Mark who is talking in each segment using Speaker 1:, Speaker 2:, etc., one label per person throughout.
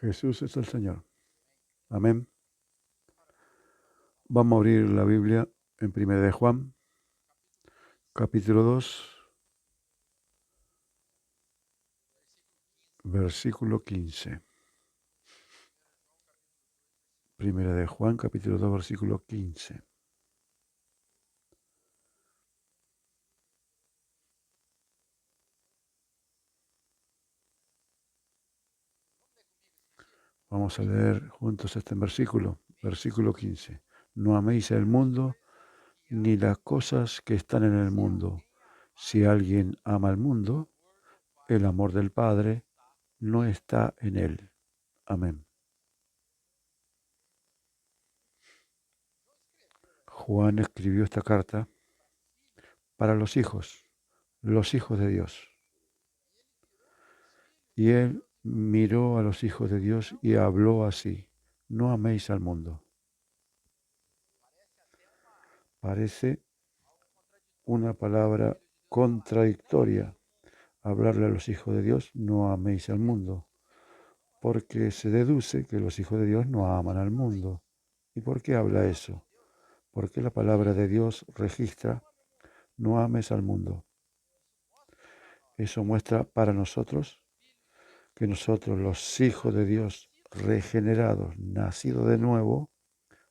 Speaker 1: Jesús es el Señor. Amén. Vamos a abrir la Biblia en 1 de Juan, capítulo 2, versículo 15. 1 de Juan, capítulo 2, versículo 15. Vamos a leer juntos este versículo 15. No améis el mundo ni las cosas que están en el mundo. Si alguien ama al mundo, el amor del Padre no está en él. Amén. Juan escribió esta carta para los hijos de Dios. Y él miró a los hijos de Dios y habló así: no améis al mundo. Parece una palabra contradictoria hablarle a los hijos de Dios: no améis al mundo, porque se deduce que los hijos de Dios no aman al mundo. ¿Y por qué habla eso? Porque la palabra de Dios registra: no ames al mundo. Eso muestra para nosotros que nosotros, los hijos de Dios regenerados, nacidos de nuevo,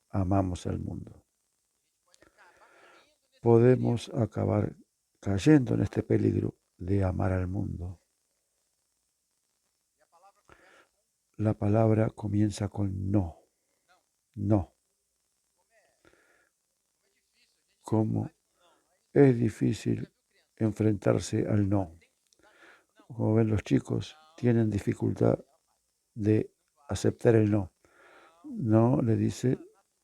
Speaker 1: amamos al mundo. Podemos acabar cayendo en este peligro de amar al mundo. La palabra comienza con no. No. Cómo es difícil enfrentarse al no. Como ven, los chicos tienen dificultad de aceptar el no. No, le dice,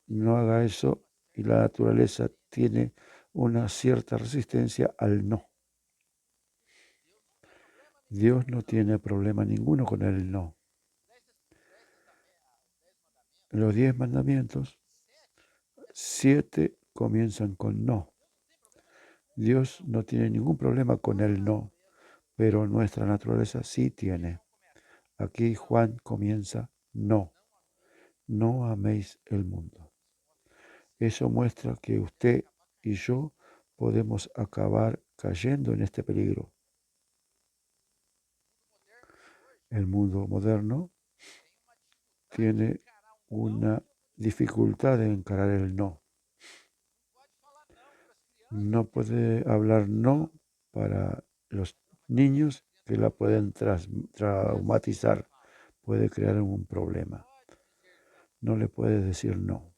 Speaker 1: no haga eso, y la naturaleza tiene una cierta resistencia al no. Dios no tiene problema ninguno con el no. Los 10 mandamientos, 7 comienzan con no. Dios no tiene ningún problema con el no, pero nuestra naturaleza sí tiene. Aquí Juan comienza: no, no améis el mundo. Eso muestra que usted y yo podemos acabar cayendo en este peligro. El mundo moderno tiene una dificultad de encarar el no. No puede hablar no para los niños, que la pueden traumatizar, puede crear un problema. No le puede decir no.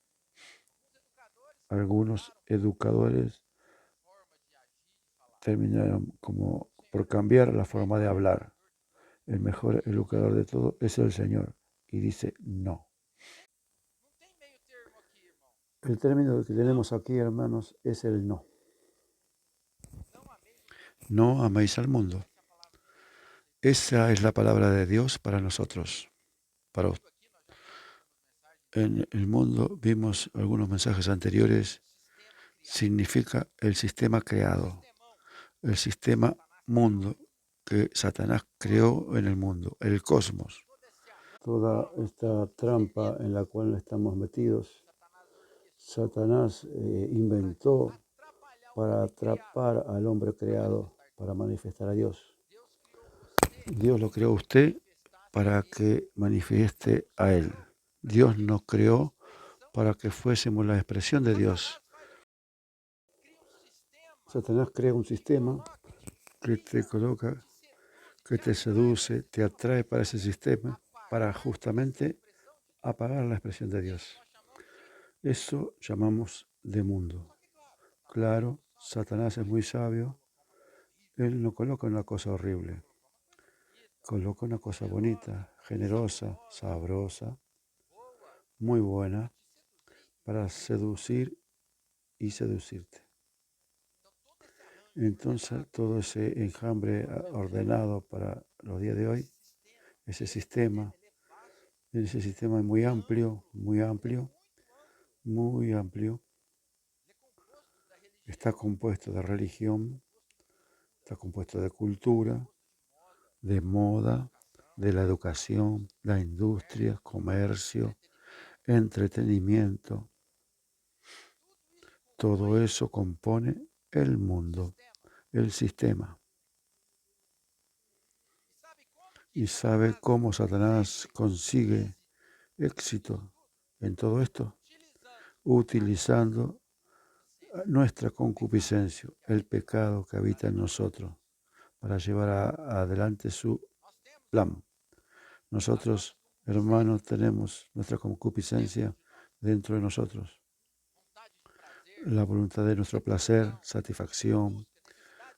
Speaker 1: Algunos educadores terminaron como por cambiar la forma de hablar. El mejor educador de todo es el Señor, y dice no. El término que tenemos aquí, hermanos, es el no. No améis al mundo. Esa es la palabra de Dios para nosotros. En el mundo, vimos algunos mensajes anteriores, significa el sistema creado, el sistema mundo que Satanás creó en el mundo, el cosmos. Toda esta trampa en la cual estamos metidos, Satanás inventó para atrapar al hombre creado, para manifestar a Dios. Dios lo creó a usted para que manifieste a Él. Dios nos creó para que fuésemos la expresión de Dios. Satanás crea un sistema que te coloca, que te seduce, te atrae para ese sistema, para justamente apagar la expresión de Dios. Eso llamamos de mundo. Claro, Satanás es muy sabio. Él no coloca una cosa horrible. Coloca una cosa bonita, generosa, sabrosa, muy buena, para seducir y seducirte. Entonces, todo ese enjambre ordenado para los días de hoy, ese sistema es muy amplio, está compuesto de religión, está compuesto de cultura, de moda, de la educación, la industria, comercio, entretenimiento. Todo eso compone el mundo, el sistema. ¿Y sabe cómo Satanás consigue éxito en todo esto? Utilizando nuestra concupiscencia, el pecado que habita en nosotros, para llevar adelante su plan. Nosotros, hermanos, tenemos nuestra concupiscencia dentro de nosotros. La voluntad de nuestro placer, satisfacción,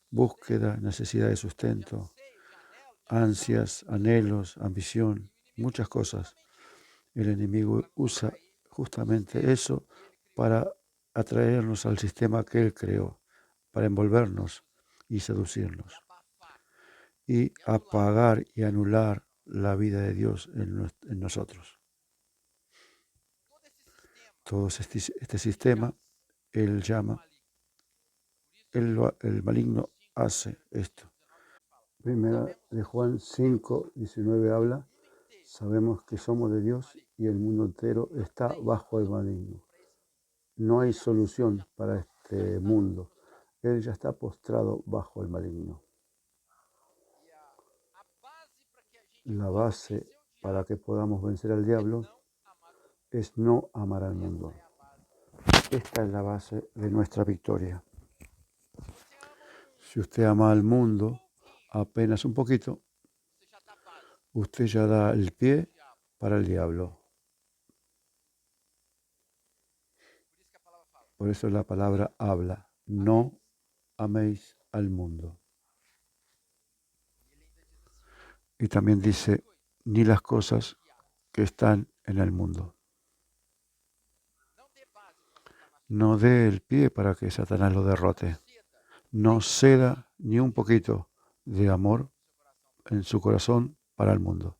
Speaker 1: búsqueda, necesidad de sustento, ansias, anhelos, ambición, muchas cosas. El enemigo usa justamente eso para atraernos al sistema que él creó, para envolvernos y seducirnos y apagar y anular la vida de Dios en nosotros. Todo este sistema, él llama, el maligno hace esto. Primera de Juan 5:19 habla, sabemos que somos de Dios y el mundo entero está bajo el maligno. No hay solución para este mundo. Él ya está postrado bajo el maligno. La base para que podamos vencer al diablo es no amar al mundo. Esta es la base de nuestra victoria. Si usted ama al mundo apenas un poquito, usted ya da el pie para el diablo. Por eso la palabra habla, no améis al mundo. Y también dice, ni las cosas que están en el mundo. No dé el pie para que Satanás lo derrote. No ceda ni un poquito de amor en su corazón para el mundo.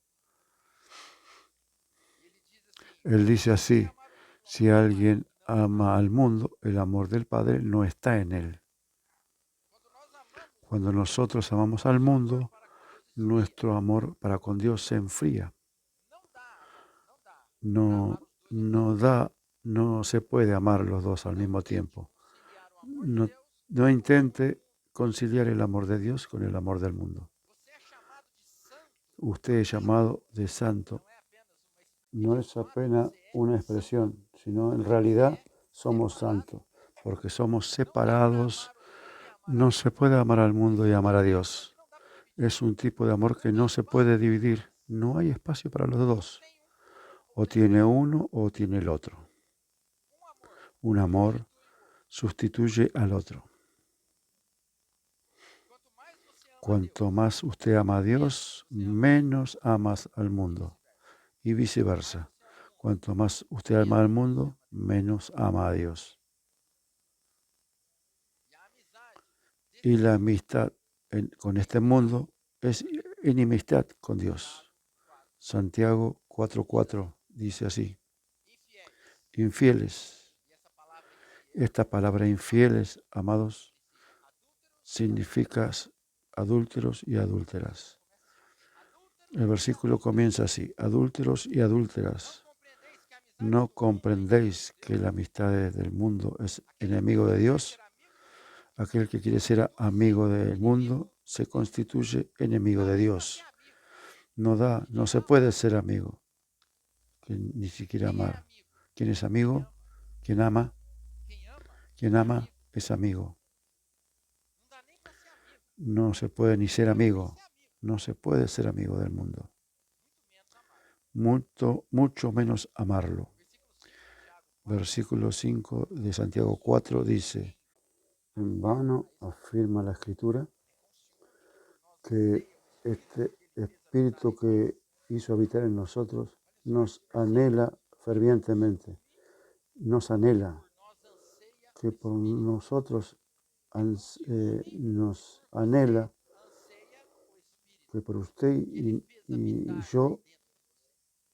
Speaker 1: Él dice así, si alguien ama al mundo, el amor del Padre no está en él. Cuando nosotros amamos al mundo, nuestro amor para con Dios se enfría. No se puede amar los dos al mismo tiempo. No intente conciliar el amor de Dios con el amor del mundo. Usted es llamado de santo. No es apenas una expresión, sino en realidad somos santos, porque somos separados. No se puede amar al mundo y amar a Dios. Es un tipo de amor que no se puede dividir. No hay espacio para los dos. O tiene uno o tiene el otro. Un amor sustituye al otro. Cuanto más usted ama a Dios, menos amas al mundo. Y viceversa. Cuanto más usted ama al mundo, menos ama a Dios. Y la amistad con este mundo es enemistad con Dios. Santiago 4:4 dice así. Infieles. Esta palabra infieles, amados, significa adúlteros y adúlteras. El versículo comienza así, adúlteros y adúlteras. ¿No comprendéis que la amistad del mundo es enemigo de Dios? Aquel que quiere ser amigo del mundo se constituye enemigo de Dios. No se puede ser amigo, ni siquiera amar. ¿Quién es amigo? ¿Quién ama? Quien ama es amigo. No se puede ni ser amigo. No se puede ser amigo del mundo. Mucho menos amarlo. Versículo 5 de Santiago 4 dice, en vano afirma la Escritura que este Espíritu que hizo habitar en nosotros nos anhela fervientemente. Nos anhela que por nosotros nos anhela que por usted y yo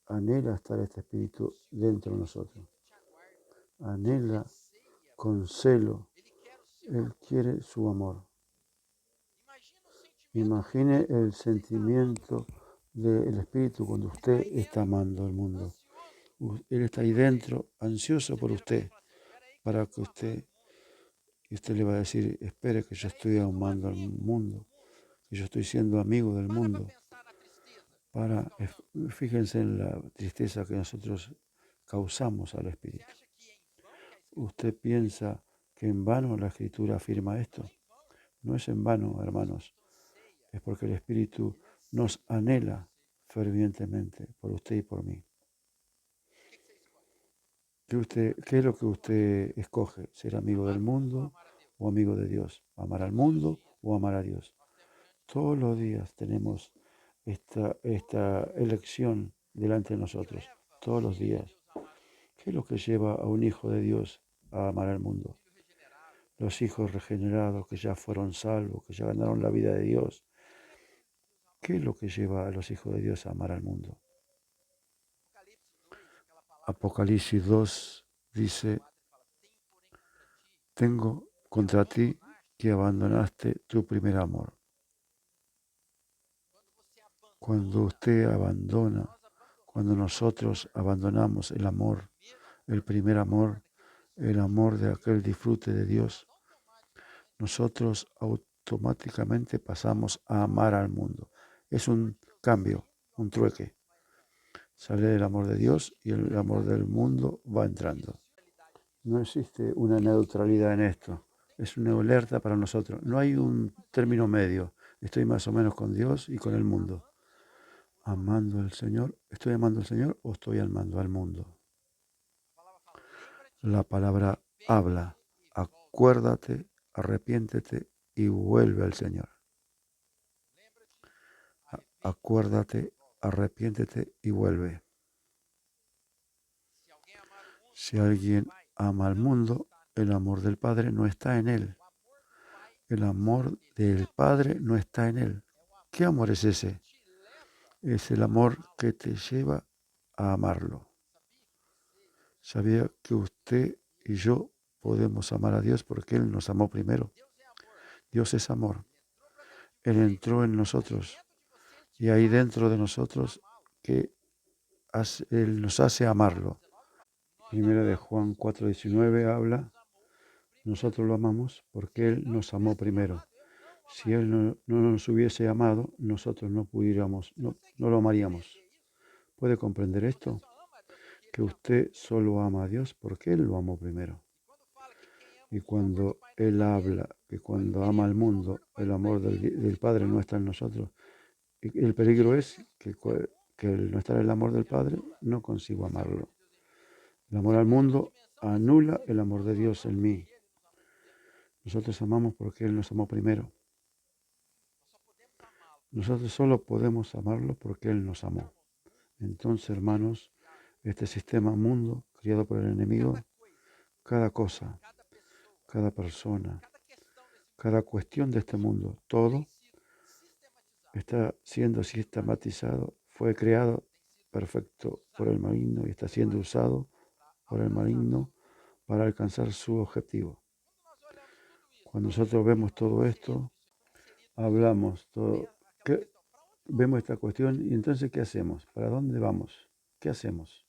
Speaker 1: anhela estar este Espíritu dentro de nosotros. Anhela con celo. Él quiere su amor. Imagine el sentimiento del Espíritu cuando usted está amando al mundo. Él está ahí dentro, ansioso por usted, para que usted le va a decir, espere que yo estoy amando al mundo, que yo estoy siendo amigo del mundo. Fíjense en la tristeza que nosotros causamos al Espíritu. ¿Usted piensa que en vano la Escritura afirma esto? No es en vano, hermanos. Es porque el Espíritu nos anhela fervientemente por usted y por mí. ¿Qué es lo que usted escoge? ¿Ser amigo del mundo o amigo de Dios? ¿Amar al mundo o amar a Dios? Todos los días tenemos esta elección delante de nosotros. Todos los días. ¿Qué es lo que lleva a un hijo de Dios a amar al mundo? Los hijos regenerados que ya fueron salvos, que ya ganaron la vida de Dios. ¿Qué es lo que lleva a los hijos de Dios a amar al mundo? Apocalipsis 2 dice, tengo contra ti que abandonaste tu primer amor. Cuando usted abandona, cuando nosotros abandonamos el amor, el primer amor, el amor de aquel disfrute de Dios, nosotros automáticamente pasamos a amar al mundo. Es un cambio, un trueque. Sale del amor de Dios y el amor del mundo va entrando. No existe una neutralidad en esto. Es una alerta para nosotros. No hay un término medio. Estoy más o menos con Dios y con el mundo. Amando al Señor. ¿Estoy amando al Señor o estoy amando al mundo? La palabra habla. Acuérdate, arrepiéntete y vuelve al Señor. Acuérdate, arrepiéntete y vuelve. Si alguien ama al mundo, el amor del Padre no está en él. El amor del Padre no está en él. ¿Qué amor es ese? Es el amor que te lleva a amarlo. ¿Sabía que usted y yo podemos amar a Dios porque Él nos amó primero? Dios es amor. Él entró en nosotros y ahí dentro de nosotros que Él nos hace amarlo. Primera de Juan 4:19 habla, nosotros lo amamos porque Él nos amó primero. Si Él no nos hubiese amado, nosotros no lo amaríamos. ¿Puede comprender esto? Que usted solo ama a Dios porque Él lo amó primero. Y cuando Él habla que cuando ama al mundo, el amor del Padre no está en nosotros, el peligro es que al no estar el amor del Padre, no consigo amarlo. El amor al mundo anula el amor de Dios en mí. Nosotros amamos porque Él nos amó primero. Nosotros solo podemos amarlo porque Él nos amó. Entonces, hermanos, este sistema mundo criado por el enemigo, cada cosa, cada persona, cada cuestión de este mundo, todo está siendo sistematizado, fue creado perfecto por el maligno y está siendo usado por el maligno para alcanzar su objetivo. Cuando nosotros vemos todo esto, hablamos todo, vemos esta cuestión y entonces ¿qué hacemos? ¿Para dónde vamos? ¿Qué hacemos?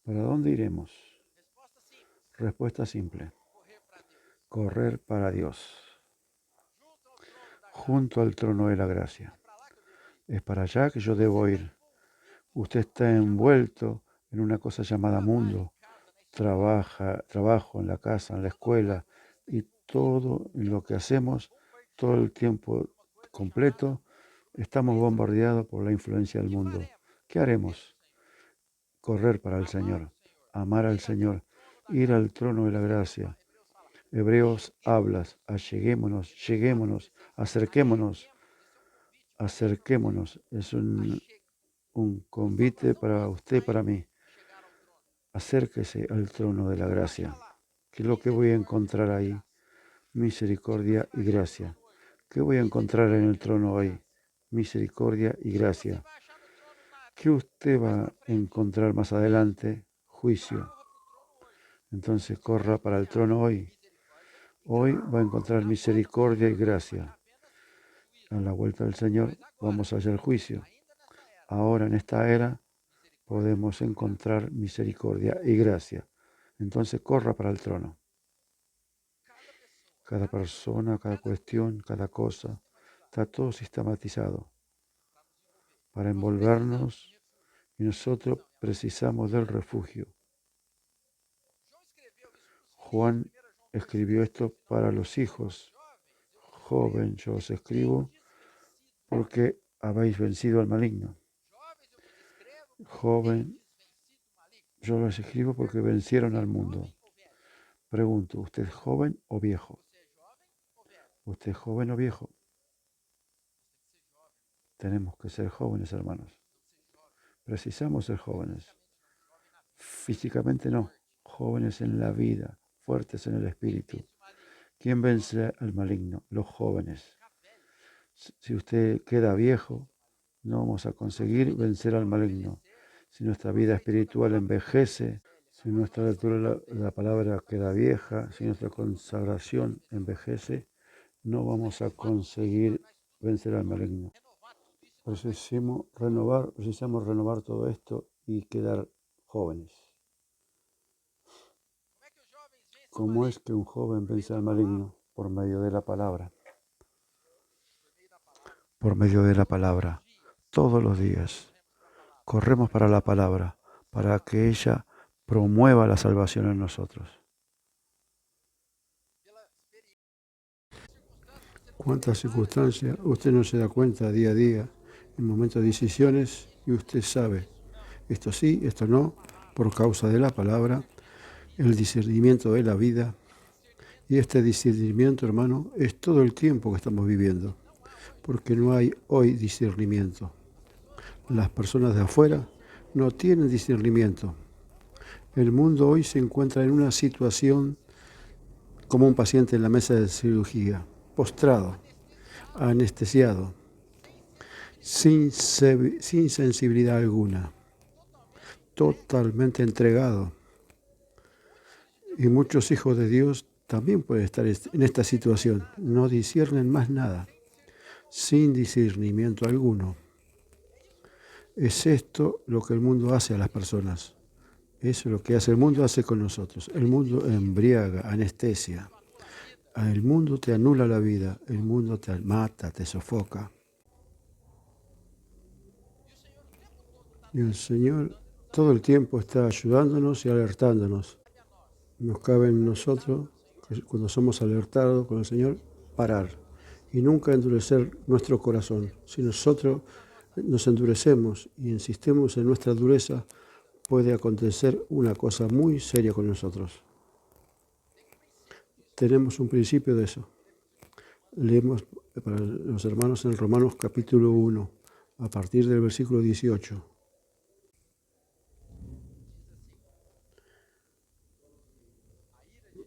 Speaker 1: ¿Para dónde iremos? Respuesta simple. Correr para Dios. Junto al trono de la gracia. Es para allá que yo debo ir. Usted está envuelto en una cosa llamada mundo. Trabajo en la casa, en la escuela y todo en lo que hacemos, todo el tiempo completo, estamos bombardeados por la influencia del mundo. ¿Qué haremos? Correr para el Señor, amar al Señor, ir al trono de la gracia. Hebreos hablas, lleguémonos, acerquémonos. Es un convite para usted y para mí. Acérquese al trono de la gracia. ¿Qué es lo que voy a encontrar ahí? Misericordia y gracia. ¿Qué voy a encontrar en el trono hoy? Misericordia y gracia. ¿Qué usted va a encontrar más adelante? Juicio. Entonces corra para el trono hoy. Hoy va a encontrar misericordia y gracia. A la vuelta del Señor vamos a hallar juicio. Ahora en esta era podemos encontrar misericordia y gracia. Entonces corra para el trono. Cada persona, cada cuestión, cada cosa, está todo sistematizado para envolvernos y nosotros precisamos del refugio. Juan escribió esto para los hijos. Joven, yo os escribo porque habéis vencido al maligno. Joven, yo los escribo porque vencieron al mundo. Pregunto, ¿usted es joven o viejo? ¿Usted es joven o viejo? Tenemos que ser jóvenes, hermanos. Precisamos ser jóvenes. Físicamente no, jóvenes en la vida, fuertes en el espíritu. ¿Quién vence al maligno? Los jóvenes. Si usted queda viejo, no vamos a conseguir vencer al maligno. Si nuestra vida espiritual envejece, si nuestra lectura de la palabra queda vieja, si nuestra consagración envejece, no vamos a conseguir vencer al maligno. Precisamos renovar todo esto y quedar jóvenes. ¿Cómo es que un joven vence al maligno? Por medio de la palabra. Por medio de la palabra. Todos los días. Corremos para la palabra, para que ella promueva la salvación en nosotros. ¿Cuántas circunstancias usted no se da cuenta día a día, en momentos de decisiones, y usted sabe, esto sí, esto no, por causa de la palabra, el discernimiento de la vida? Y este discernimiento, hermano, es todo el tiempo que estamos viviendo, porque no hay hoy discernimiento. Las personas de afuera no tienen discernimiento. El mundo hoy se encuentra en una situación como un paciente en la mesa de cirugía, postrado, anestesiado, sin sensibilidad alguna, totalmente entregado. Y muchos hijos de Dios también pueden estar en esta situación. No disciernen más nada, sin discernimiento alguno. Es esto lo que el mundo hace a las personas. Eso es lo que hace el mundo, hace con nosotros. El mundo embriaga, anestesia. El mundo te anula la vida, el mundo te mata, te sofoca. Y el Señor todo el tiempo está ayudándonos y alertándonos. Nos cabe en nosotros, cuando somos alertados con el Señor, parar y nunca endurecer nuestro corazón. Si nosotros nos endurecemos y insistimos en nuestra dureza, puede acontecer una cosa muy seria con nosotros. Tenemos un principio de eso. Leemos para los hermanos en Romanos capítulo 1, a partir del versículo 18.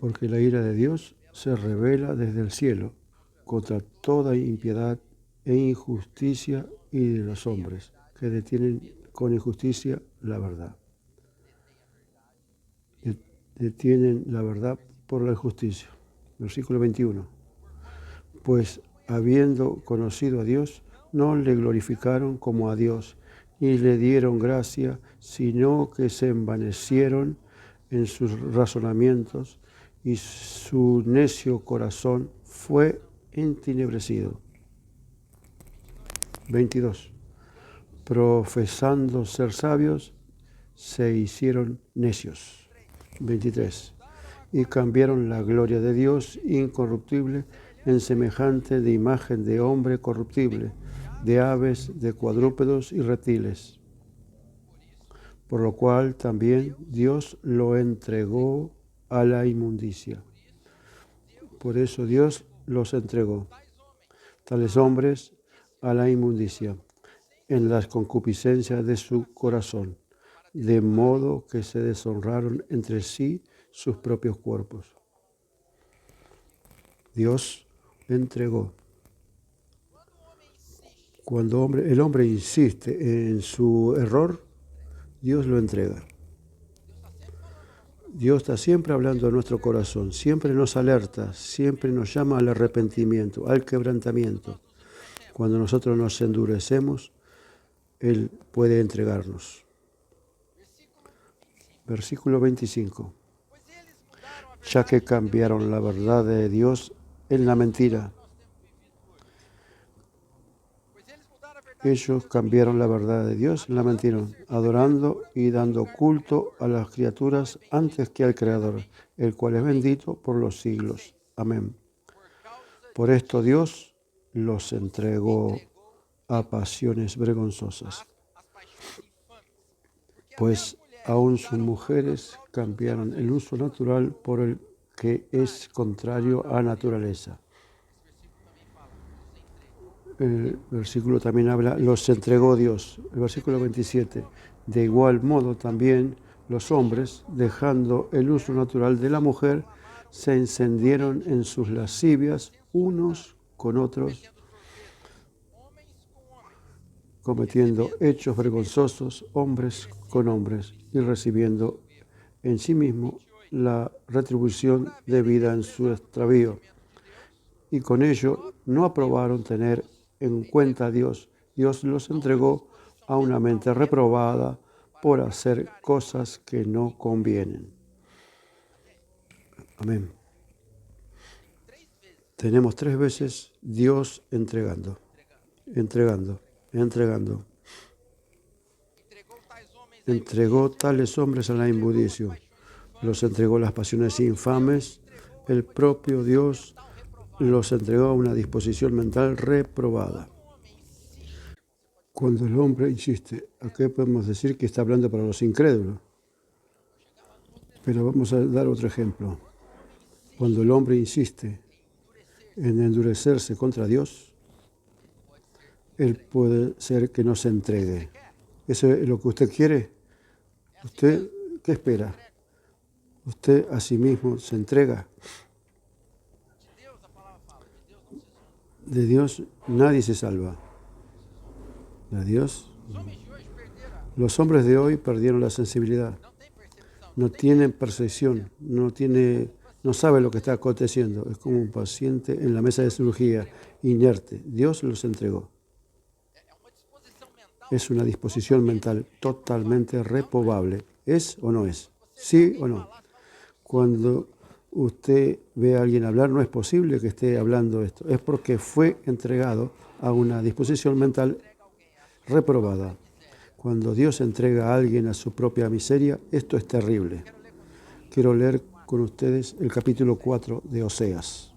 Speaker 1: Porque la ira de Dios se revela desde el cielo contra toda impiedad e injusticia y de los hombres que detienen con injusticia la verdad. Detienen la verdad por la injusticia. Versículo 21. Pues habiendo conocido a Dios, no le glorificaron como a Dios, ni le dieron gracia, sino que se envanecieron en sus razonamientos, y su necio corazón fue entenebrecido. 22. Profesando ser sabios, se hicieron necios. 23. Y cambiaron la gloria de Dios incorruptible en semejante de imagen de hombre corruptible, de aves, de cuadrúpedos y reptiles. Por lo cual también Dios lo entregó a la inmundicia. Por eso Dios los entregó, tales hombres, a la inmundicia, en las concupiscencias de su corazón, de modo que se deshonraron entre sí sus propios cuerpos. Dios entregó. Cuando el hombre insiste en su error, Dios lo entrega. Dios está siempre hablando a nuestro corazón, siempre nos alerta, siempre nos llama al arrepentimiento, al quebrantamiento. Cuando nosotros nos endurecemos, Él puede entregarnos. Versículo 25. Ya que cambiaron la verdad de Dios en la mentira. Ellos cambiaron la verdad de Dios en la mentira, adorando y dando culto a las criaturas antes que al Creador, el cual es bendito por los siglos. Amén. Por esto Dios los entregó a pasiones vergonzosas, pues aún sus mujeres cambiaron el uso natural por el que es contrario a naturaleza. El versículo también habla, los entregó Dios. El versículo 27. De igual modo también los hombres, dejando el uso natural de la mujer, se encendieron en sus lascivias unos con otros, cometiendo hechos vergonzosos hombres con hombres y recibiendo en sí mismo la retribución debida en su extravío. Y con ello no aprobaron tener en cuenta a Dios. Dios los entregó a una mente reprobada por hacer cosas que no convienen. Amén. Tenemos 3 veces Dios entregando. Entregó tales hombres a la inmundicia. Los entregó a las pasiones infames. El propio Dios los entregó a una disposición mental reprobada. Cuando el hombre insiste, aquí podemos decir que está hablando para los incrédulos. Pero vamos a dar otro ejemplo. Cuando el hombre insiste en endurecerse contra Dios, él puede ser que no se entregue. ¿Eso es lo que usted quiere? ¿Usted qué espera? ¿Usted a sí mismo se entrega? De Dios nadie se salva. De Dios. Los hombres de hoy perdieron la sensibilidad. No tienen percepción, no sabe lo que está aconteciendo. Es como un paciente en la mesa de cirugía, inerte. Dios los entregó. Es una disposición mental totalmente reprobable. ¿Es o no es? ¿Sí o no? Cuando usted ve a alguien hablar, no es posible que esté hablando esto. Es porque fue entregado a una disposición mental reprobada. Cuando Dios entrega a alguien a su propia miseria, esto es terrible. Quiero leer con ustedes el capítulo 4 de Oseas.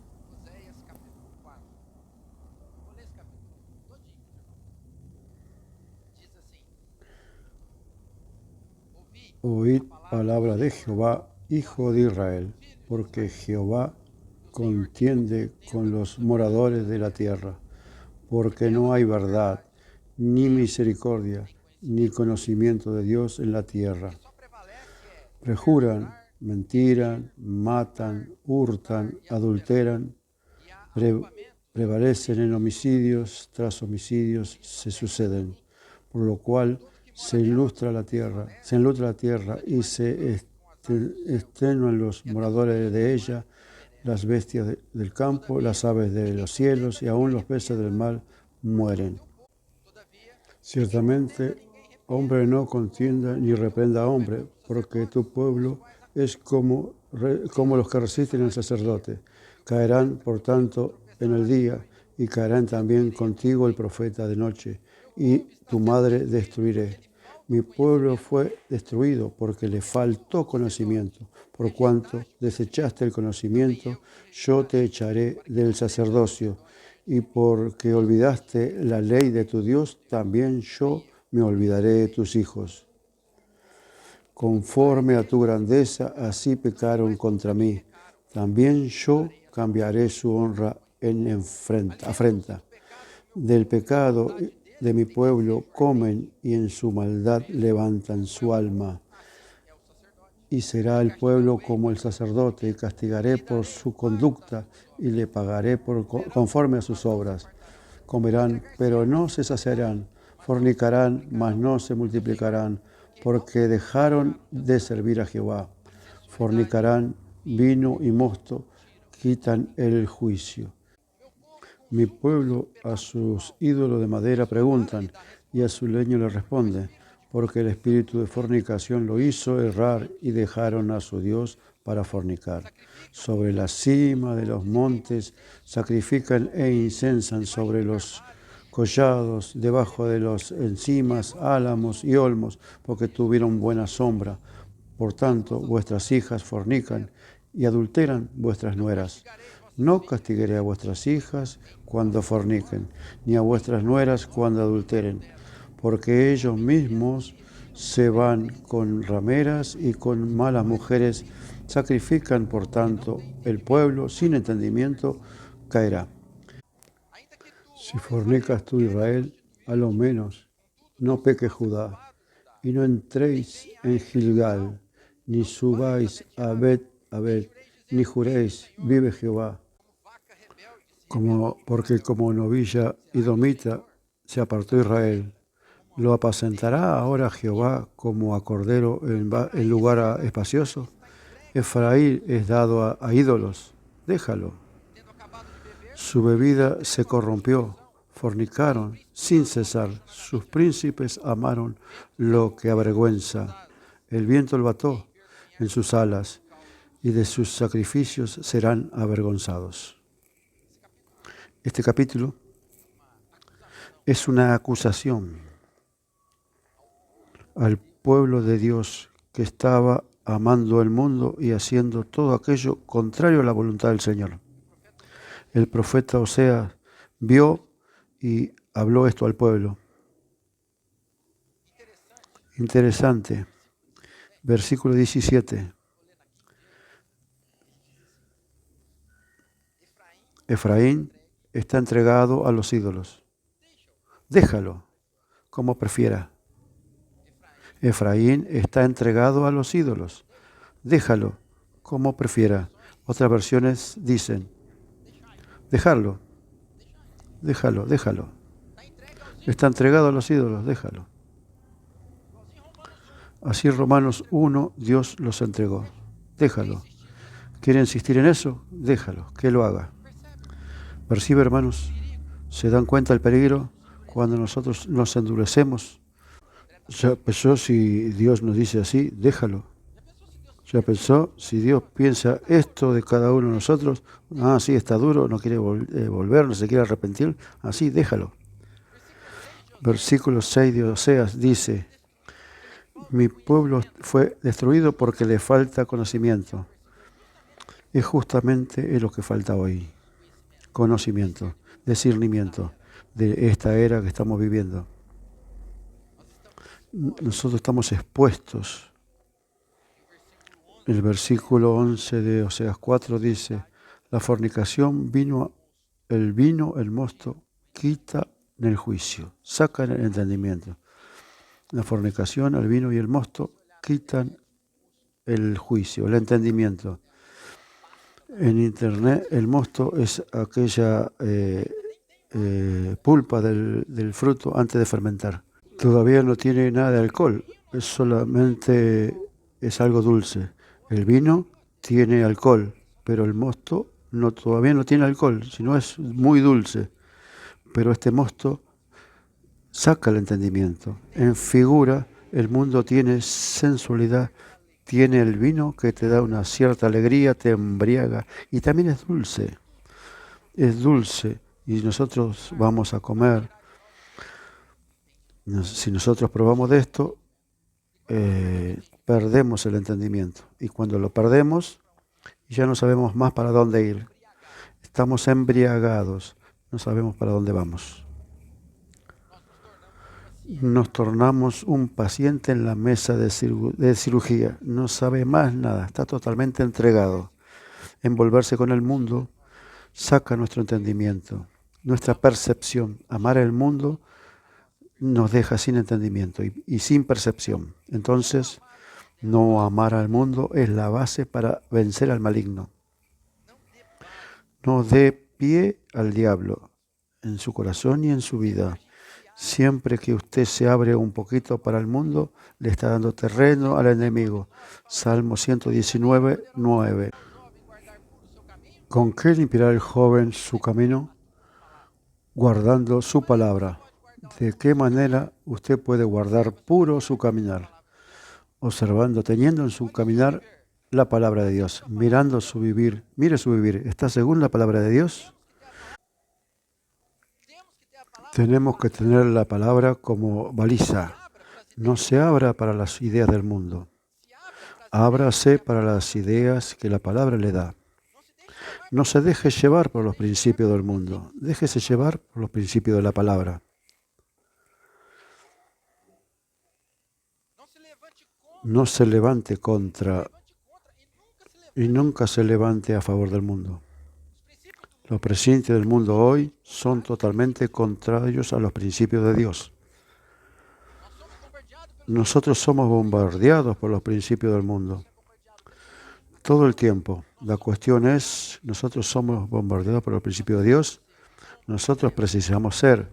Speaker 1: Oíd palabra de Jehová, hijo de Israel, porque Jehová contiende con los moradores de la tierra, porque no hay verdad, ni misericordia, ni conocimiento de Dios en la tierra. Prejuran, mentiran, matan, hurtan, adulteran, prevalecen en homicidios tras homicidios se suceden, por lo cual se ilustra la tierra y se extenuan los moradores de ella, las bestias del campo, las aves de los cielos y aún los peces del mar mueren. Ciertamente, hombre no contienda ni reprenda a hombre, porque tu pueblo es como los que resisten al sacerdote. Caerán, por tanto, en el día, y caerán también contigo el profeta de noche, y tu madre destruiré. Mi pueblo fue destruido porque le faltó conocimiento. Por cuanto desechaste el conocimiento, yo te echaré del sacerdocio. Y porque olvidaste la ley de tu Dios, también yo me olvidaré de tus hijos. Conforme a tu grandeza, así pecaron contra mí. También yo cambiaré su honra en afrenta. Del pecado de mi pueblo comen y en su maldad levantan su alma. Y será el pueblo como el sacerdote, y castigaré por su conducta y le pagaré conforme a sus obras. Comerán, pero no se saciarán, fornicarán, mas no se multiplicarán, porque dejaron de servir a Jehová. Fornicarán, vino y mosto, quitan el juicio. Mi pueblo a sus ídolos de madera preguntan, y a su leño le responde, porque el espíritu de fornicación lo hizo errar y dejaron a su Dios para fornicar. Sobre la cima de los montes sacrifican e incensan sobre los collados, debajo de los encimas, álamos y olmos, porque tuvieron buena sombra. Por tanto, vuestras hijas fornican y adulteran vuestras nueras. No castigaré a vuestras hijas cuando forniquen, ni a vuestras nueras cuando adulteren, porque ellos mismos se van con rameras y con malas mujeres, sacrifican, por tanto, el pueblo sin entendimiento caerá. Si fornicas tú, Israel, a lo menos no peque Judá, y no entréis en Gilgal, ni subáis a Bet, ni juréis, vive Jehová, porque como novilla idomita se apartó Israel. ¿Lo apacentará ahora Jehová como a cordero en lugar espacioso? Efraín es dado a ídolos, déjalo. Su bebida se corrompió, fornicaron sin cesar. Sus príncipes amaron lo que avergüenza. El viento lo ató en sus alas y de sus sacrificios serán avergonzados. Este capítulo es una acusación al pueblo de Dios que estaba amando el mundo y haciendo todo aquello contrario a la voluntad del Señor. El profeta Oseas vio y habló esto al pueblo. Interesante. Versículo 17. Efraín está entregado a los ídolos. Déjalo, como prefiera. Efraín está entregado a los ídolos. Déjalo, como prefiera. Otras versiones dicen, déjalo. Está entregado a los ídolos, déjalo. Así Romanos 1, Dios los entregó. Déjalo. ¿Quiere insistir en eso? Déjalo, que lo haga. ¿Percibe, hermanos? ¿Se dan cuenta del peligro cuando nosotros nos endurecemos? ¿Ya pensó si Dios nos dice así? Déjalo. ¿Ya pensó si Dios piensa esto de cada uno de nosotros? Ah, sí, está duro, no quiere volver, no se quiere arrepentir. Así, déjalo. Versículo 6 de Oseas dice, mi pueblo fue destruido porque le falta conocimiento. Es justamente lo que falta hoy. Conocimiento, discernimiento de esta era que estamos viviendo. Nosotros estamos expuestos. El versículo 11 de Oseas 4 dice, la fornicación el mosto, quita en el juicio, sacan el entendimiento. La fornicación, el vino y el mosto quitan el juicio, el entendimiento. En internet el mosto es aquella pulpa del fruto antes de fermentar. Todavía no tiene nada de alcohol, es algo dulce. El vino tiene alcohol, pero el mosto todavía no tiene alcohol, sino es muy dulce. Pero este mosto saca el entendimiento. En figura, el mundo tiene sensualidad, tiene el vino que te da una cierta alegría, te embriaga y también es dulce. Es dulce y nosotros vamos a comer. Si nosotros probamos de esto, perdemos el entendimiento. Y cuando lo perdemos, ya no sabemos más para dónde ir. Estamos embriagados, no sabemos para dónde vamos. Nos tornamos un paciente en la mesa de cirugía. No sabe más nada, está totalmente entregado. Envolverse con el mundo saca nuestro entendimiento, nuestra percepción. Amar el mundo nos deja sin entendimiento y sin percepción. Entonces, no amar al mundo es la base para vencer al maligno. No dé pie al diablo en su corazón y en su vida. Siempre que usted se abre un poquito para el mundo, le está dando terreno al enemigo. Salmo 119, 9. ¿Con qué limpiará el joven su camino? Guardando su palabra. ¿De qué manera usted puede guardar puro su caminar? Observando, teniendo en su caminar la palabra de Dios, mirando su vivir. Mire su vivir. ¿Está según la palabra de Dios? Tenemos que tener la palabra como baliza. No se abra para las ideas del mundo. Ábrase para las ideas que la palabra le da. No se deje llevar por los principios del mundo. Déjese llevar por los principios de la palabra. No se levante contra y nunca se levante a favor del mundo. Los principios del mundo hoy son totalmente contrarios a los principios de Dios. Nosotros somos bombardeados por los principios del mundo todo el tiempo. La cuestión es, nosotros somos bombardeados por los principios de Dios. Nosotros precisamos ser,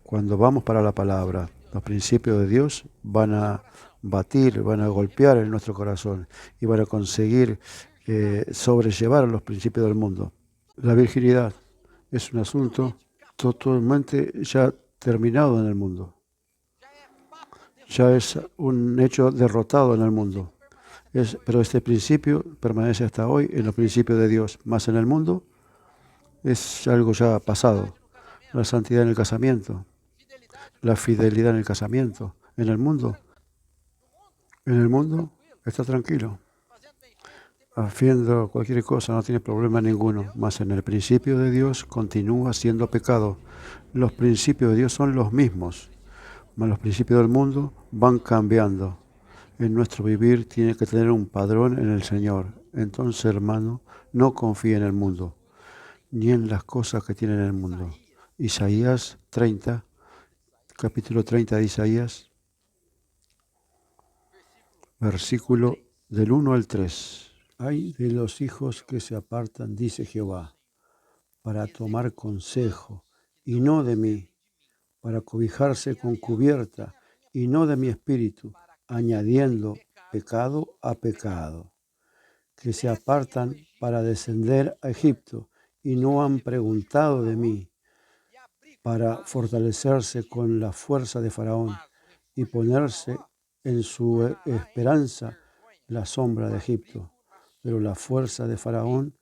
Speaker 1: cuando vamos para la palabra, los principios de Dios van a batir, van a golpear en nuestro corazón y van a conseguir sobrellevar los principios del mundo. La virginidad es un asunto totalmente ya terminado en el mundo. Ya es un hecho derrotado en el mundo. Pero este principio permanece hasta hoy en los principios de Dios. Más en el mundo es algo ya pasado. La santidad en el casamiento, la fidelidad en el casamiento. En el mundo está tranquilo. Haciendo cualquier cosa no tiene problema ninguno. Más en el principio de Dios continúa siendo pecado. Los principios de Dios son los mismos. Mas los principios del mundo van cambiando. En nuestro vivir tiene que tener un padrón en el Señor. Entonces, hermano, no confíe en el mundo, ni en las cosas que tiene en el mundo. Isaías 30, capítulo 30 de Isaías, versículo del 1 al 3. Ay de los hijos que se apartan, dice Jehová, para tomar consejo, y no de mí, para cobijarse con cubierta, y no de mi espíritu, añadiendo pecado a pecado, que se apartan para descender a Egipto y no han preguntado de mí, para fortalecerse con la fuerza de Faraón y ponerse en su esperanza la sombra de Egipto. Pero la fuerza de Faraón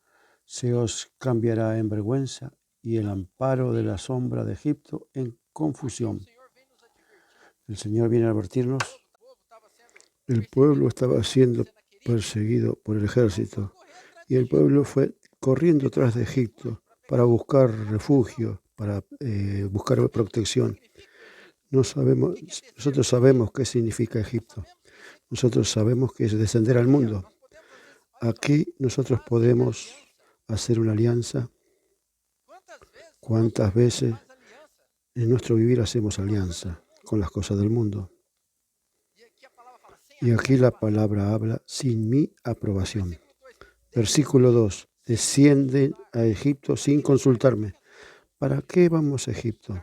Speaker 1: se os cambiará en vergüenza y el amparo de la sombra de Egipto en confusión. El Señor viene a advertirnos. El pueblo estaba siendo perseguido por el ejército y el pueblo fue corriendo tras de Egipto para buscar refugio, para buscar protección. Nosotros sabemos qué significa Egipto. Nosotros sabemos que es descender al mundo. Aquí nosotros podemos hacer una alianza. ¿Cuántas veces en nuestro vivir hacemos alianza con las cosas del mundo? Y aquí la palabra habla sin mi aprobación. Versículo 2. Descienden a Egipto sin consultarme. ¿Para qué vamos a Egipto?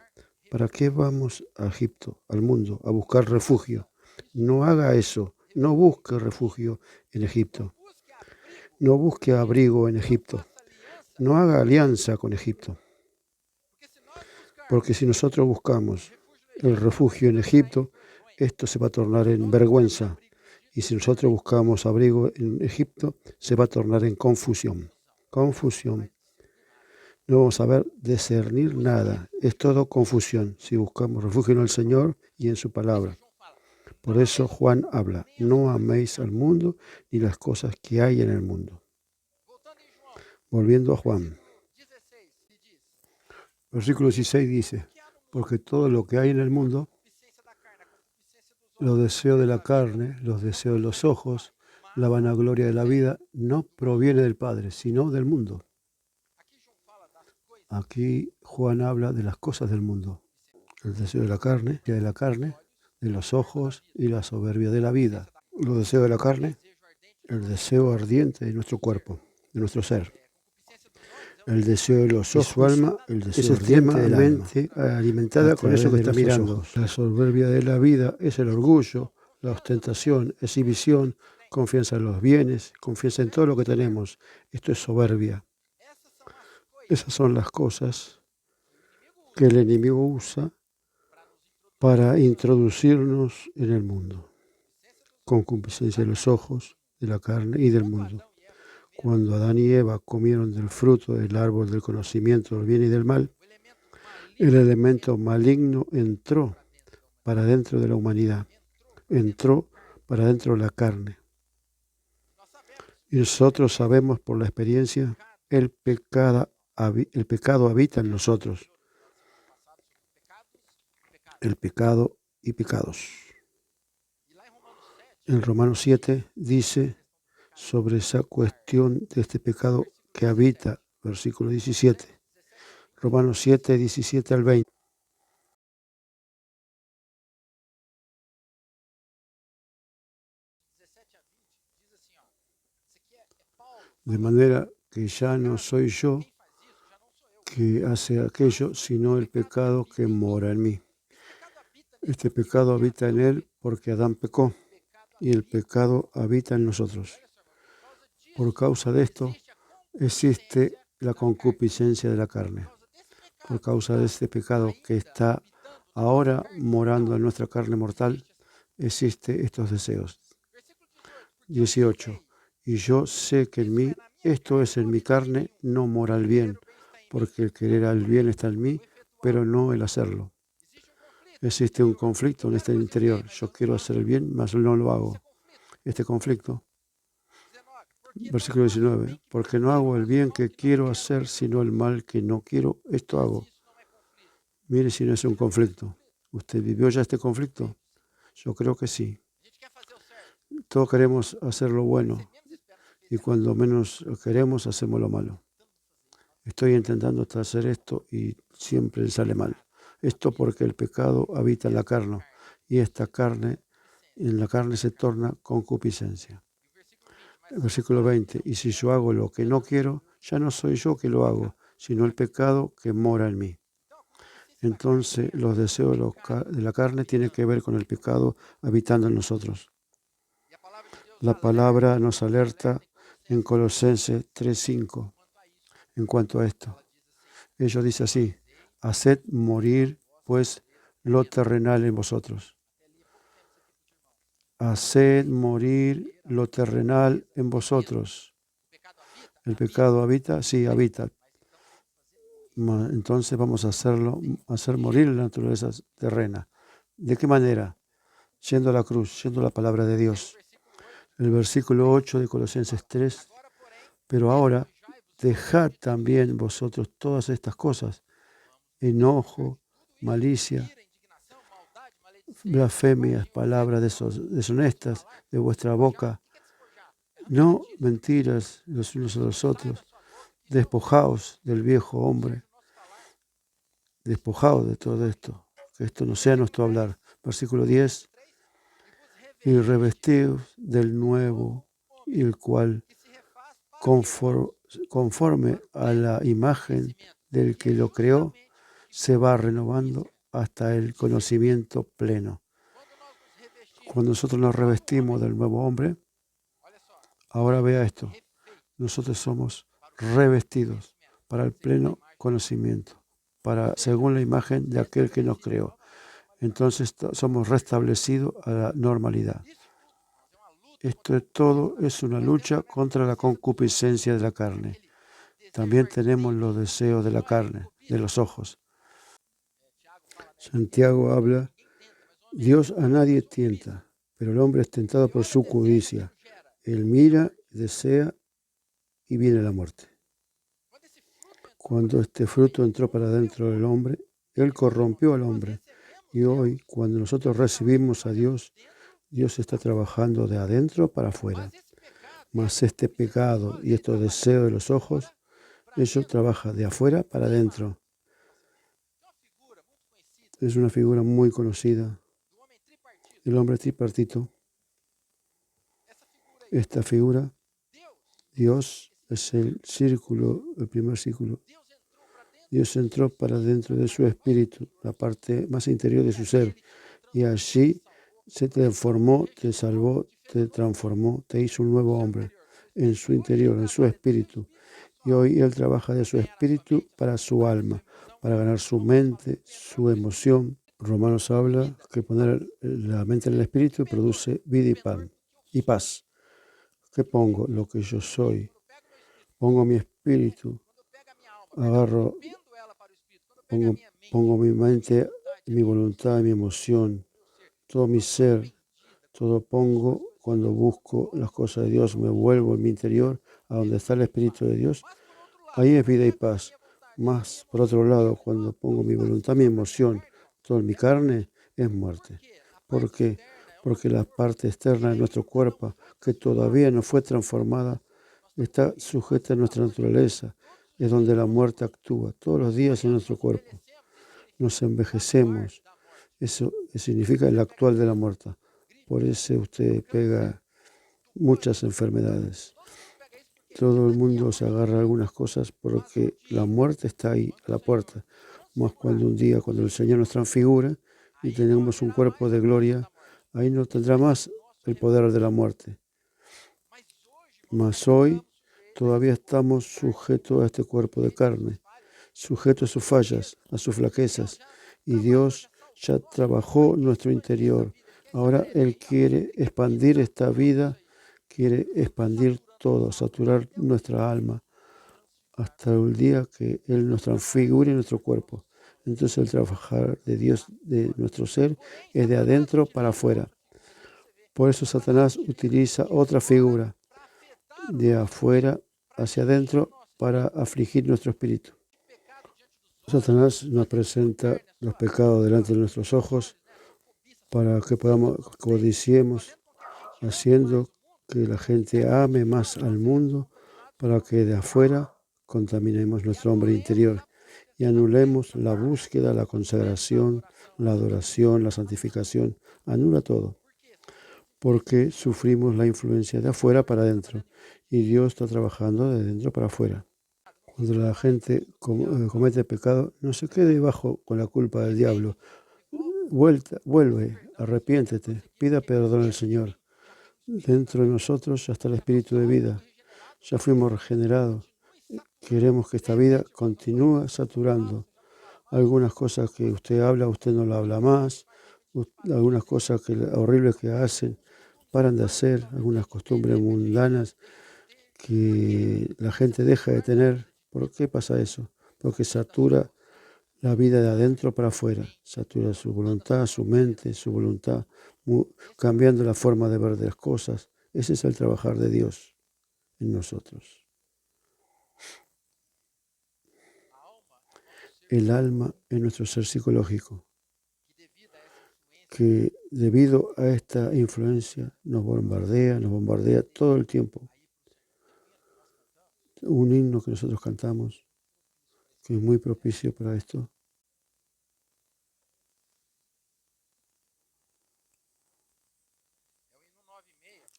Speaker 1: ¿Para qué vamos a Egipto, al mundo, a buscar refugio? No haga eso. No busque refugio en Egipto. No busque abrigo en Egipto. No haga alianza con Egipto. Porque si nosotros buscamos el refugio en Egipto, esto se va a tornar en vergüenza. Y si nosotros buscamos abrigo en Egipto, se va a tornar en confusión. Confusión. No vamos a ver discernir nada. Es todo confusión si buscamos refugio en el Señor y en su palabra. Por eso Juan habla, no améis al mundo ni las cosas que hay en el mundo. Volviendo a Juan. Versículo 16 dice, porque todo lo que hay en el mundo, los deseos de la carne, los deseos de los ojos, la vanagloria de la vida, no proviene del Padre, sino del mundo. Aquí Juan habla de las cosas del mundo. El deseo de la carne, de los ojos y la soberbia de la vida. Los deseos de la carne, el deseo ardiente de nuestro cuerpo, de nuestro ser. El deseo de los ojos, su alma, el deseo ardiente de la mente alimentada con eso que está mirando. La soberbia de la vida es el orgullo, la ostentación, exhibición, confianza en los bienes, confianza en todo lo que tenemos. Esto es soberbia. Esas son las cosas que el enemigo usa para introducirnos en el mundo. Concupiscencia de los ojos, de la carne y del mundo. Cuando Adán y Eva comieron del fruto del árbol del conocimiento del bien y del mal, el elemento maligno entró para dentro de la humanidad, entró para dentro de la carne. Y nosotros sabemos por la experiencia, el pecado habita en nosotros. El pecado y pecados. En Romanos 7 dice sobre esa cuestión de este pecado que habita, versículo 17. Romanos 7, 17 al 20. De manera que ya no soy yo que hace aquello, sino el pecado que mora en mí. Este pecado habita en él porque Adán pecó y el pecado habita en nosotros. Por causa de esto existe la concupiscencia de la carne. Por causa de este pecado que está ahora morando en nuestra carne mortal, existen estos deseos. 18. Y yo sé que en mí, esto es en mi carne, no mora el bien, porque el querer al bien está en mí, pero no el hacerlo. Existe un conflicto en este interior. Yo quiero hacer el bien, mas no lo hago. Este conflicto. Versículo 19. Porque no hago el bien que quiero hacer, sino el mal que no quiero, esto hago. Mire si no es un conflicto. ¿Usted vivió ya este conflicto? Yo creo que sí. Todos queremos hacer lo bueno y cuando menos lo queremos hacemos lo malo. Estoy intentando hacer esto y siempre sale mal. Esto porque el pecado habita en la carne y esta carne, en la carne se torna concupiscencia. El versículo 20. Y si yo hago lo que no quiero, ya no soy yo que lo hago, sino el pecado que mora en mí. Entonces, los deseos de la carne tienen que ver con el pecado habitando en nosotros. La palabra nos alerta en Colosenses 3:5 en cuanto a esto. Ellos dice así: haced morir, pues, lo terrenal en vosotros. Haced morir lo terrenal en vosotros. ¿El pecado habita? Sí, habita. Entonces vamos a hacer morir la naturaleza terrena. ¿De qué manera? Yendo a la cruz, yendo a la palabra de Dios. El versículo 8 de Colosenses 3. Pero ahora, dejad también vosotros todas estas cosas: enojo, malicia, blasfemias, palabras deshonestas de vuestra boca. No mentiras los unos a los otros. Despojaos del viejo hombre. Despojaos de todo esto. Que esto no sea nuestro hablar. Versículo 10. Y revestidos del nuevo, y el cual, conforme a la imagen del que lo creó, se va renovando hasta el conocimiento pleno. Cuando nosotros nos revestimos del nuevo hombre, ahora vea esto, nosotros somos revestidos para el pleno conocimiento, según la imagen de aquel que nos creó. Entonces somos restablecidos a la normalidad. Esto todo es una lucha contra la concupiscencia de la carne. También tenemos los deseos de la carne, de los ojos. Santiago habla: Dios a nadie tienta, pero el hombre es tentado por su codicia. Él mira, desea y viene la muerte. Cuando este fruto entró para dentro del hombre, él corrompió al hombre. Y hoy, cuando nosotros recibimos a Dios, Dios está trabajando de adentro para afuera. Mas este pecado y estos deseos de los ojos, eso trabaja de afuera para adentro. Es una figura muy conocida, el hombre tripartito. Esta figura, Dios es el círculo, el primer círculo. Dios entró para dentro de su espíritu, la parte más interior de su ser, y allí se transformó, te salvó, te transformó, te hizo un nuevo hombre en su interior, en su espíritu. Y hoy Él trabaja de su espíritu para su alma, para ganar su mente, su emoción, Romanos habla que poner la mente en el espíritu produce vida y paz. ¿Qué pongo? Lo que yo soy. Pongo mi espíritu, agarro, pongo, pongo mi mente, mi voluntad, mi emoción, todo mi ser, todo pongo cuando busco las cosas de Dios, me vuelvo en mi interior, a donde está el Espíritu de Dios. Ahí es vida y paz. Más, por otro lado, cuando pongo mi voluntad, mi emoción, toda mi carne, es muerte. ¿Por qué? Porque la parte externa de nuestro cuerpo, que todavía no fue transformada, está sujeta a nuestra naturaleza. Es donde la muerte actúa todos los días en nuestro cuerpo. Nos envejecemos. Eso significa el actual de la muerte. Por eso usted pega muchas enfermedades. Todo el mundo se agarra a algunas cosas porque la muerte está ahí, a la puerta. Más cuando un día, cuando el Señor nos transfigura y tenemos un cuerpo de gloria, ahí no tendrá más el poder de la muerte. Mas hoy todavía estamos sujetos a este cuerpo de carne, sujetos a sus fallas, a sus flaquezas. Y Dios ya trabajó nuestro interior. Ahora Él quiere expandir esta vida, quiere expandir todo, saturar nuestra alma hasta el día que Él nos transfigure nuestro cuerpo. Entonces el trabajar de Dios, de nuestro ser, es de adentro para afuera. Por eso Satanás utiliza otra figura, de afuera hacia adentro, para afligir nuestro espíritu. Satanás nos presenta los pecados delante de nuestros ojos para que podamos codiciemos, haciendo que la gente ame más al mundo, para que de afuera contaminemos nuestro hombre interior y anulemos la búsqueda, la consagración, la adoración, la santificación. Anula todo, porque sufrimos la influencia de afuera para adentro y Dios está trabajando de dentro para afuera. Cuando la gente comete pecado, no se quede bajo con la culpa del diablo. Vuelve, arrepiéntete, pida perdón al Señor. Dentro de nosotros ya está el espíritu de vida. Ya fuimos regenerados. Queremos que esta vida continúe saturando. Algunas cosas que usted habla, usted no la habla más. Algunas cosas horribles que hacen, paran de hacer. Algunas costumbres mundanas que la gente deja de tener. ¿Por qué pasa eso? Porque satura la vida de adentro para afuera, satura su voluntad, su mente, su voluntad, cambiando la forma de ver las cosas. Ese es el trabajar de Dios en nosotros. El alma es nuestro ser psicológico, que debido a esta influencia nos bombardea todo el tiempo. Un himno que nosotros cantamos, que es muy propicio para esto.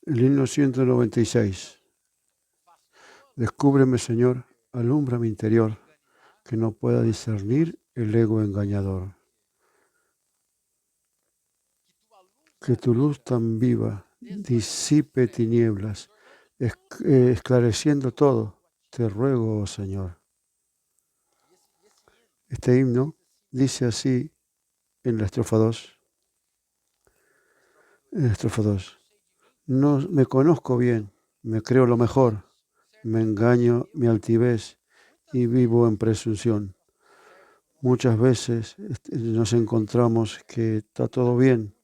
Speaker 1: El himno 196. Descúbreme, Señor, alumbra mi interior, que no pueda discernir el ego engañador. Que tu luz tan viva disipe tinieblas, esclareciendo todo. Te ruego, oh Señor. Este himno dice así en la estrofa 2. En la estrofa 2. No me conozco bien, me creo lo mejor, me engaño mi altivez y vivo en presunción. Muchas veces nos encontramos que está todo bien,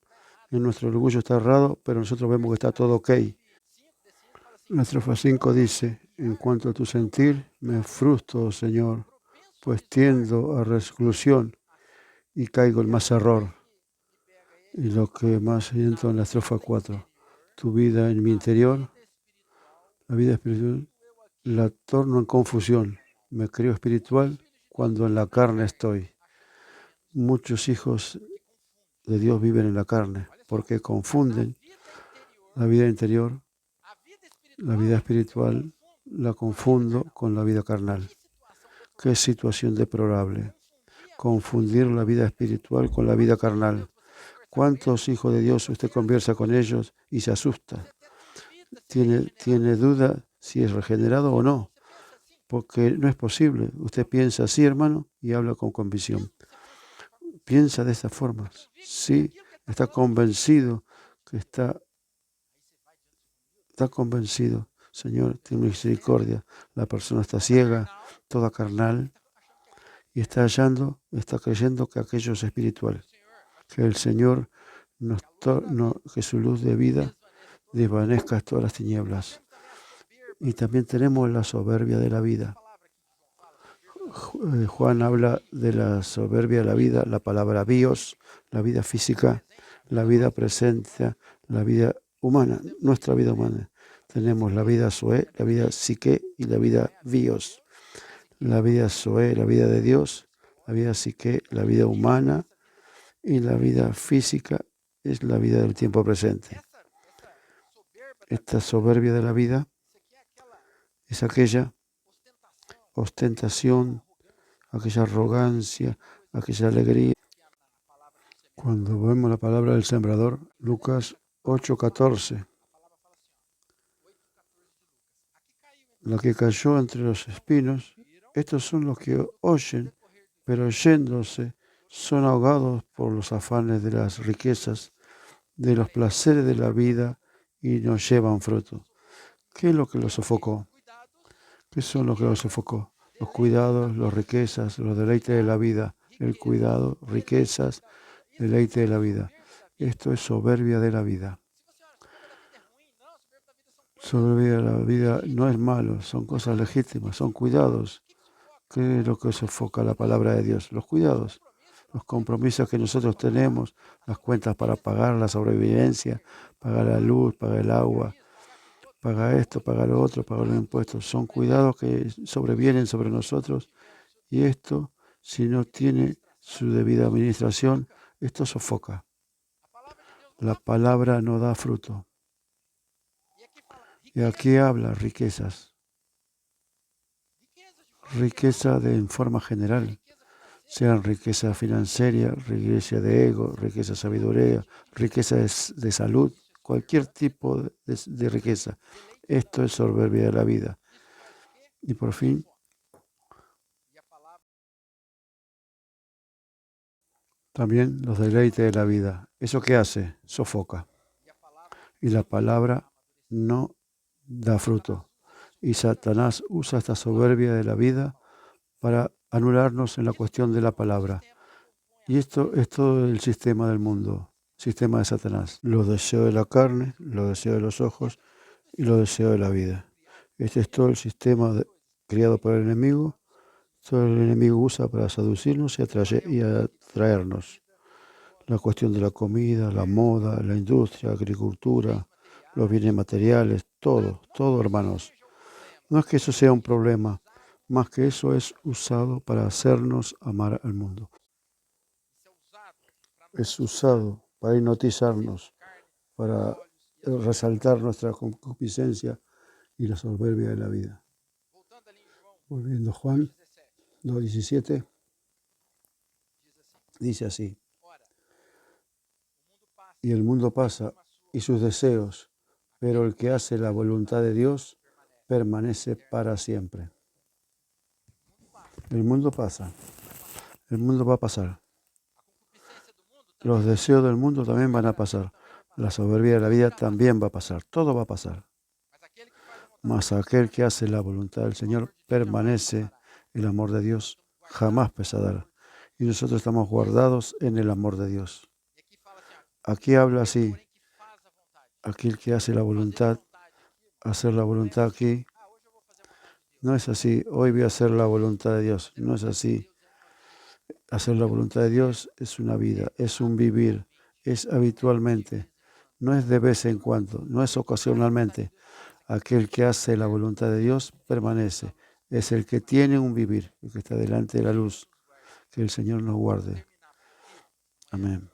Speaker 1: en nuestro orgullo está errado, pero nosotros vemos que está todo ok. La estrofa 5 dice: en cuanto a tu sentir, me frustro, Señor, pues tiendo a reclusión y caigo en más error. Y lo que más siento en la estrofa 4, tu vida en mi interior, la vida espiritual, la torno en confusión. Me creo espiritual cuando en la carne estoy. Muchos hijos de Dios viven en la carne porque confunden la vida interior, la vida espiritual, la confundo con la vida carnal. Qué situación deplorable. Confundir la vida espiritual con la vida carnal. ¿Cuántos hijos de Dios usted conversa con ellos y se asusta? Tiene duda si es regenerado o no, porque no es posible. Usted piensa así, hermano, y habla con convicción. piensa de esta forma, sí, está convencido que está convencido. Señor, ten misericordia. La persona está ciega, toda carnal, y está creyendo que aquello es espiritual. Que el Señor que su luz de vida desvanezca todas las tinieblas. Y también tenemos la soberbia de la vida. Juan habla de la soberbia de la vida, la palabra bios, la vida física, la vida presente, la vida humana, nuestra vida humana. Tenemos la vida Zoe, la vida psique y la vida bios. La vida Zoe, la vida de Dios, la vida psique, la vida humana, y la vida física es la vida del tiempo presente. Esta soberbia de la vida es aquella ostentación, aquella arrogancia, aquella alegría. Cuando vemos la palabra del sembrador, Lucas 8:14, la que cayó entre los espinos, estos son los que oyen, pero oyéndose son ahogados por los afanes de las riquezas, de los placeres de la vida y no llevan fruto. ¿Qué es lo que los sofocó? ¿Qué son los que los sofocó? Los cuidados, las riquezas, los deleites de la vida. El cuidado, riquezas, deleite de la vida. Esto es soberbia de la vida. Soberbia de la vida no es malo, son cosas legítimas, son cuidados. ¿Qué es lo que sofoca la palabra de Dios? Los cuidados, los compromisos que nosotros tenemos, las cuentas para pagar la sobrevivencia, pagar la luz, pagar el agua, pagar esto, pagar lo otro, pagar los impuestos. Son cuidados que sobrevienen sobre nosotros y esto, si no tiene su debida administración, esto sofoca. La palabra no da fruto. Y aquí habla riquezas. Riqueza en forma general. Sean riqueza financiera, riqueza de ego, riqueza de sabiduría, riqueza de salud, cualquier tipo de riqueza. Esto es soberbia de la vida. Y por fin, también los deleites de la vida. ¿Eso qué hace? Sofoca. Y la palabra no da fruto. Y Satanás usa esta soberbia de la vida para anularnos en la cuestión de la palabra. Y esto es todo el sistema del mundo, sistema de Satanás. Los deseos de la carne, los deseos de los ojos y los deseos de la vida. Este es todo el sistema creado por el enemigo. Todo el enemigo usa para seducirnos y atraernos. La cuestión de la comida, la moda, la industria, la agricultura, los bienes materiales, todo, hermanos. No es que eso sea un problema, más que eso es usado para hacernos amar al mundo. Es usado para hipnotizarnos, para resaltar nuestra concupiscencia y la soberbia de la vida. Volviendo a Juan 2:17, dice así: y el mundo pasa y sus deseos, pero el que hace la voluntad de Dios permanece para siempre. El mundo pasa, el mundo va a pasar. Los deseos del mundo también van a pasar. La soberbia de la vida también va a pasar. Todo va a pasar. Mas aquel que hace la voluntad del Señor permanece. El amor de Dios jamás pesará. Y nosotros estamos guardados en el amor de Dios. Aquí habla así: aquel que hace la voluntad, hacer la voluntad aquí, no es así. Hoy voy a hacer la voluntad de Dios. No es así. Hacer la voluntad de Dios es una vida, es un vivir, es habitualmente. No es de vez en cuando, no es ocasionalmente. Aquel que hace la voluntad de Dios permanece. Es el que tiene un vivir, el que está delante de la luz. Que el Señor nos guarde. Amén.